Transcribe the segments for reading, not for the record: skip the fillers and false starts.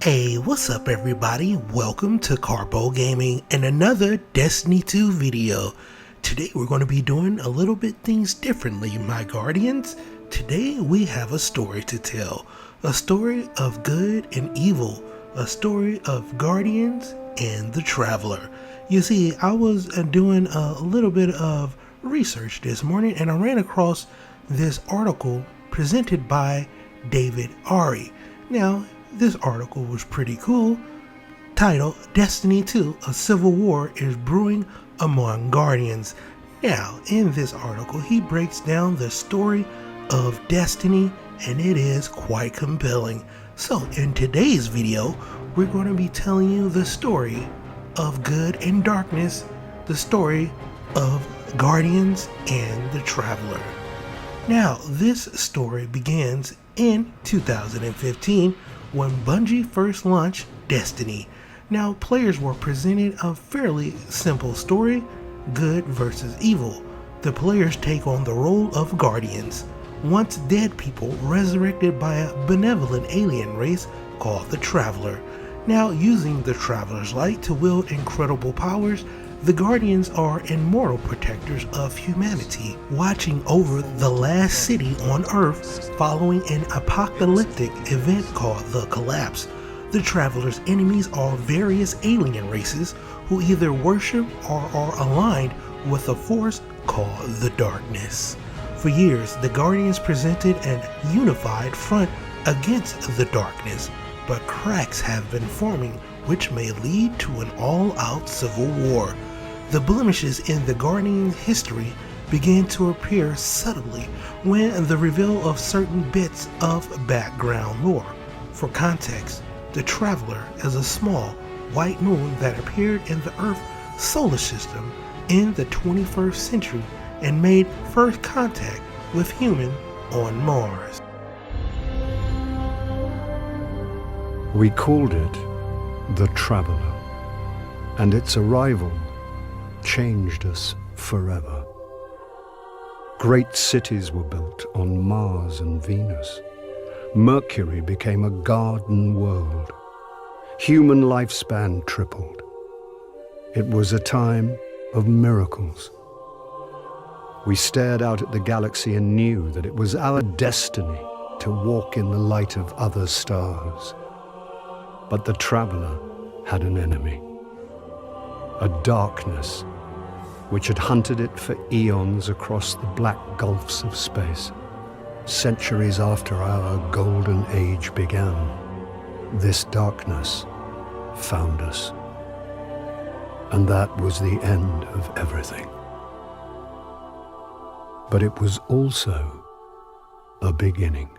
Hey, what's up everybody? Welcome to Karpo Gaming and another Destiny 2 video. Today we're going to be doing a little bit things differently, my guardians. Today we have a story to tell. A story of good and evil. A story of guardians and the Travler. You see, I was doing a little bit of research this morning and I ran across this article presented by David Ari. Now, this article was pretty cool, titled Destiny 2, A Civil War is Brewing Among Guardians. Now, in this article, he breaks down the story of Destiny, and it is quite compelling. So, in today's video, we're going to be telling you the story of good and darkness, the story of Guardians and the Travler. Now, this story begins in 2015 when Bungie first launched Destiny. Now, players were presented a fairly simple story, good versus evil. The players take on the role of guardians, once dead people resurrected by a benevolent alien race called the Travler. Now, using the Traveler's light to wield incredible powers, the Guardians are immortal protectors of humanity, watching over the last city on Earth following an apocalyptic event called the Collapse. The Traveler's enemies are various alien races who either worship or are aligned with a force called the Darkness. For years, the Guardians presented an unified front against the Darkness, but cracks have been forming which may lead to an all-out civil war. The blemishes in the Guardian history began to appear subtly when the reveal of certain bits of background lore. For context, the Travler is a small white moon that appeared in the Earth solar system in the 21st century and made first contact with human on Mars. We called it the Traveler, and its arrival changed us forever. Great cities were built on Mars and Venus. Mercury became a garden world. Human lifespan tripled. It was a time of miracles. We stared out at the galaxy and knew that it was our destiny to walk in the light of other stars. But the Travler had an enemy. A darkness which had hunted it for eons across the black gulfs of space. Centuries after our golden age began, this darkness found us. And that was the end of everything. But it was also a beginning.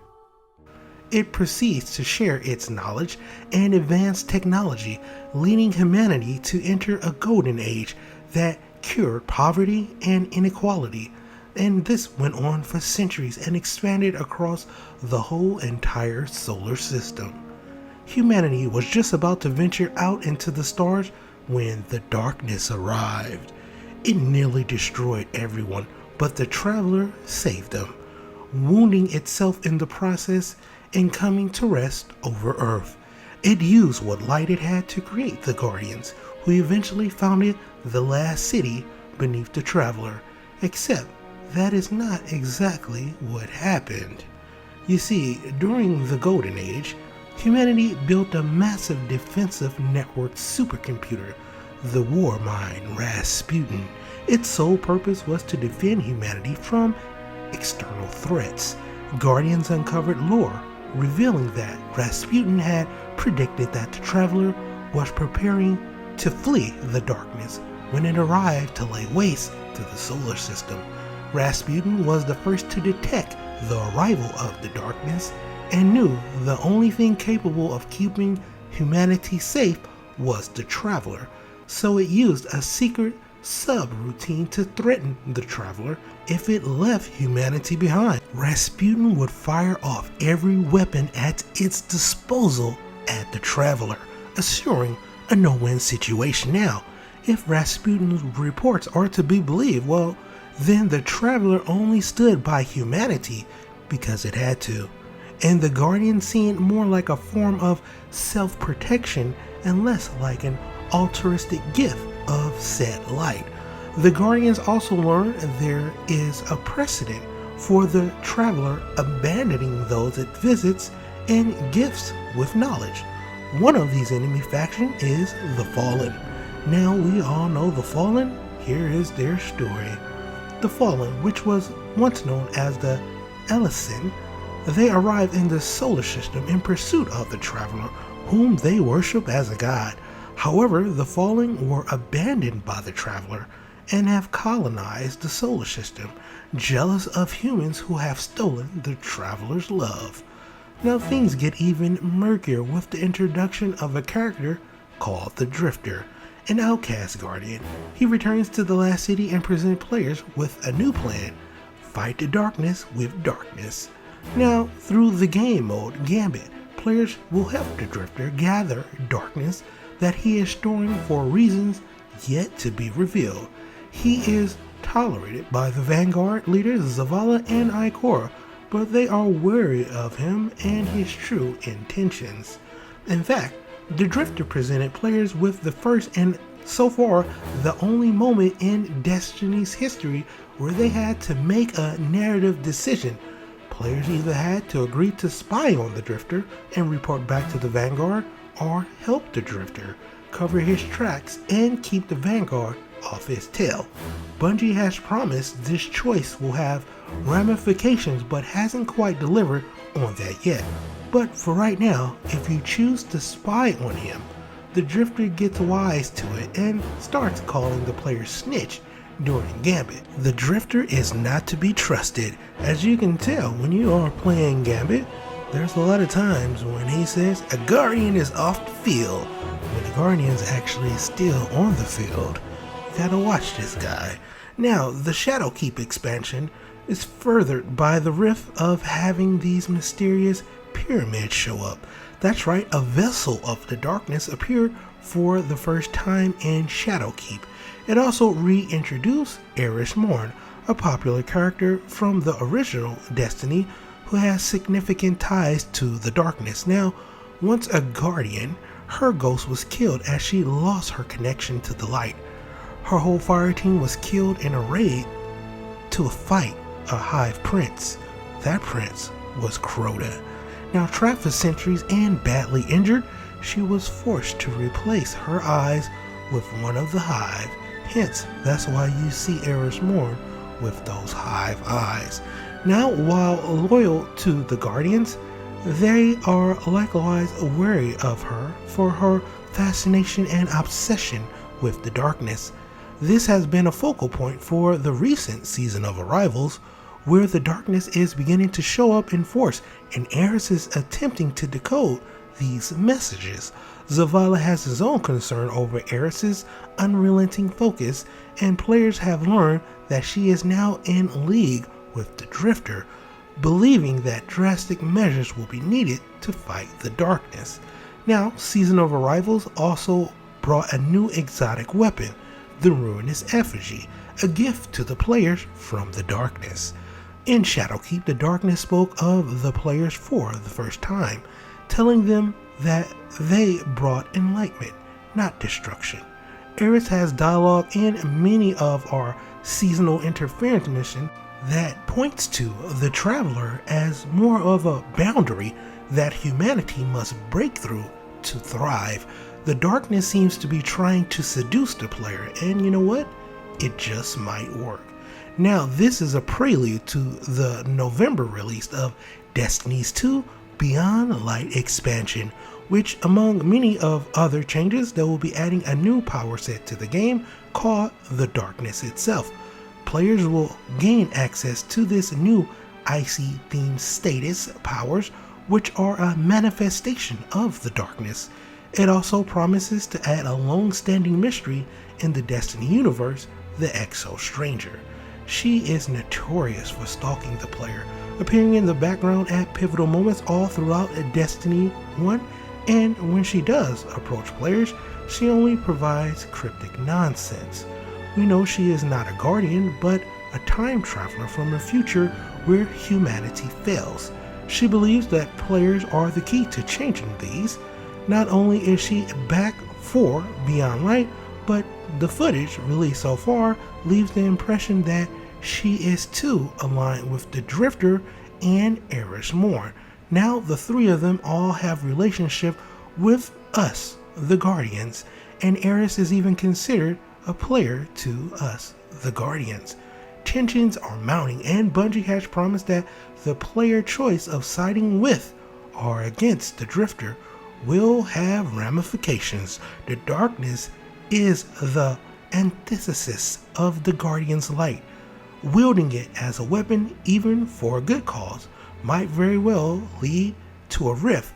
It proceeds to share its knowledge and advanced technology, leading humanity to enter a golden age that cured poverty and inequality. And this went on for centuries and expanded across the whole entire solar system. Humanity was just about to venture out into the stars when the darkness arrived. It nearly destroyed everyone, but the Travler saved them, wounding itself in the process and coming to rest over Earth. It used what light it had to create the Guardians, who eventually founded the last city beneath the Travler, except that is not exactly what happened. You see, during the Golden Age, humanity built a massive defensive network supercomputer, the war mine Rasputin. Its sole purpose was to defend humanity from external threats. Guardians uncovered lore revealing that Rasputin had predicted that the Travler was preparing to flee the darkness when it arrived to lay waste to the solar system. Rasputin was the first to detect the arrival of the darkness and knew the only thing capable of keeping humanity safe was the Travler, so it used a secret subroutine to threaten the Travler if it left humanity behind. Rasputin would fire off every weapon at its disposal at the Travler, assuring a no-win situation. Now, if Rasputin's reports are to be believed, well, then the Travler only stood by humanity because it had to. and the Guardians see it more like a form of self-protection and less like an altruistic gift of said light. The Guardians also learn there is a precedent for the Travler abandoning those it visits and gifts with knowledge. One of these enemy factions is the Fallen. Now we all know the Fallen. Here is their story. The Fallen, which was once known as the Ellison, they arrive in the solar system in pursuit of the Travler, whom they worship as a god. However, the Fallen were abandoned by the Travler and have colonized the solar system, jealous of humans who have stolen the Traveler's love. Now things get even murkier with the introduction of a character called the Drifter, an outcast guardian. He returns to the last city and presents players with a new plan: fight the darkness with darkness. Now, through the game mode Gambit, players will help the Drifter gather darkness that he is storing for reasons yet to be revealed. He is tolerated by the Vanguard leaders Zavala and a.k.a, but they are wary of him and his true intentions. In fact, the Drifter presented players with the first and so far the only moment in Destiny's history where they had to make a narrative decision. Players either had to agree to spy on the Drifter and report back to the Vanguard, or help the Drifter cover his tracks and keep the Vanguard off his tail. Bungie has promised this choice will have ramifications but hasn't quite delivered on that yet. But for right now, if you choose to spy on him, the Drifter gets wise to it and starts calling the player snitch during Gambit. The Drifter is not to be trusted. As you can tell when you are playing Gambit, there's a lot of times when he says a Guardian is off the field, when the Guardian's actually still on the field. You gotta watch this guy. Now, the Shadowkeep expansion is furthered by the rift of having these mysterious pyramids show up. That's right, a vessel of the darkness appeared for the first time in Shadowkeep. It also reintroduced Eris Morn, a popular character from the original Destiny who has significant ties to the darkness. Now, once a Guardian, her ghost was killed as she lost her connection to the light. Her whole fire team was killed in a raid to fight a Hive Prince. That prince was Crota. Now, trapped for centuries and badly injured, she was forced to replace her eyes with one of the Hive. Hence, that's why you see Eris Morn with those Hive eyes. Now, while loyal to the Guardians, they are likewise wary of her for her fascination and obsession with the darkness. This has been a focal point for the recent season of Arrivals, where the darkness is beginning to show up in force and Eris is attempting to decode these messages. Zavala has his own concern over Eris's unrelenting focus, and players have learned that she is now in league with the Drifter, believing that drastic measures will be needed to fight the darkness. Now, Season of Arrivals also brought a new exotic weapon, the Ruinous Effigy, a gift to the players from the darkness. In Shadowkeep, the darkness spoke of the players for the first time, telling them that they brought enlightenment, not destruction. Eris has dialogue in many of our seasonal interference missions that points to the Travler as more of a boundary that humanity must break through to thrive. The darkness seems to be trying to seduce the player, and you know what? It just might work. Now, this is a prelude to the November release of Destiny's 2 Beyond Light expansion, which among many of other changes, they will be adding a new power set to the game called the Darkness itself. Players will gain access to this new icy themed status powers, which are a manifestation of the darkness. It also promises to add a long-standing mystery in the Destiny universe, the Exo Stranger. She is notorious for stalking the player, appearing in the background at pivotal moments all throughout Destiny 1, and when she does approach players, she only provides cryptic nonsense. We know she is not a Guardian, but a time traveler from a future where humanity fails. She believes that players are the key to changing these. Not only is she back for Beyond Light, but the footage released so far leaves the impression that she is too aligned with the Drifter and Eris Morn. Now the three of them all have relationship with us, the Guardians, and Eris is even considered a player to us, the Guardians. Tensions are mounting, and Bungie has promised that the player choice of siding with or against the Drifter will have ramifications. The darkness is the antithesis of the Guardian's light. Wielding it as a weapon, even for a good cause, might very well lead to a rift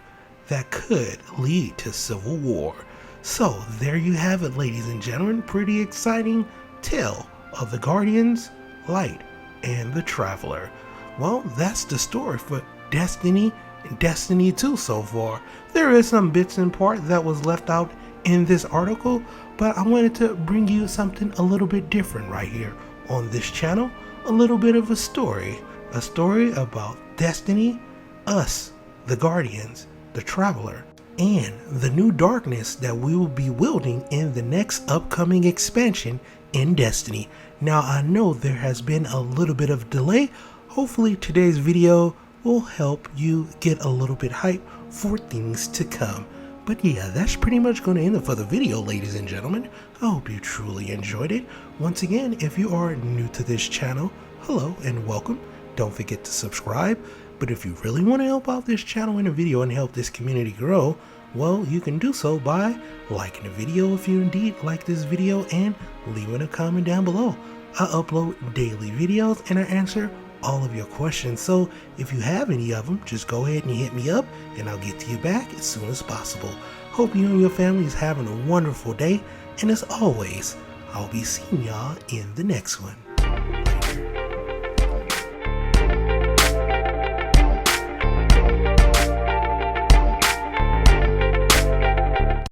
that could lead to civil war. So there you have it, ladies and gentlemen. Pretty exciting tale of the Guardians, Light, and the Traveler. Well, that's the story for Destiny and Destiny 2 so far. There is some bits and parts that was left out in this article, but I wanted to bring you something a little bit different right here on this channel. A little bit of a story about Destiny, us, the Guardians, the Traveler, and the new darkness that we will be wielding in the next upcoming expansion in Destiny. Now I know there has been a little bit of delay. Hopefully today's video will help you get a little bit hype for things to come. But yeah, that's pretty much going to end it for the video, ladies and gentlemen. I hope you truly enjoyed it. Once again, if you are new to this channel, hello and welcome. Don't forget to subscribe. But if you really want to help out this channel in a video and help this community grow, well, you can do so by liking the video if you indeed like this video and leaving a comment down below. I upload daily videos and I answer all of your questions. So if you have any of them, just go ahead and hit me up and I'll get to you back as soon as possible. Hope you and your family is having a wonderful day. And as always, I'll be seeing y'all in the next one.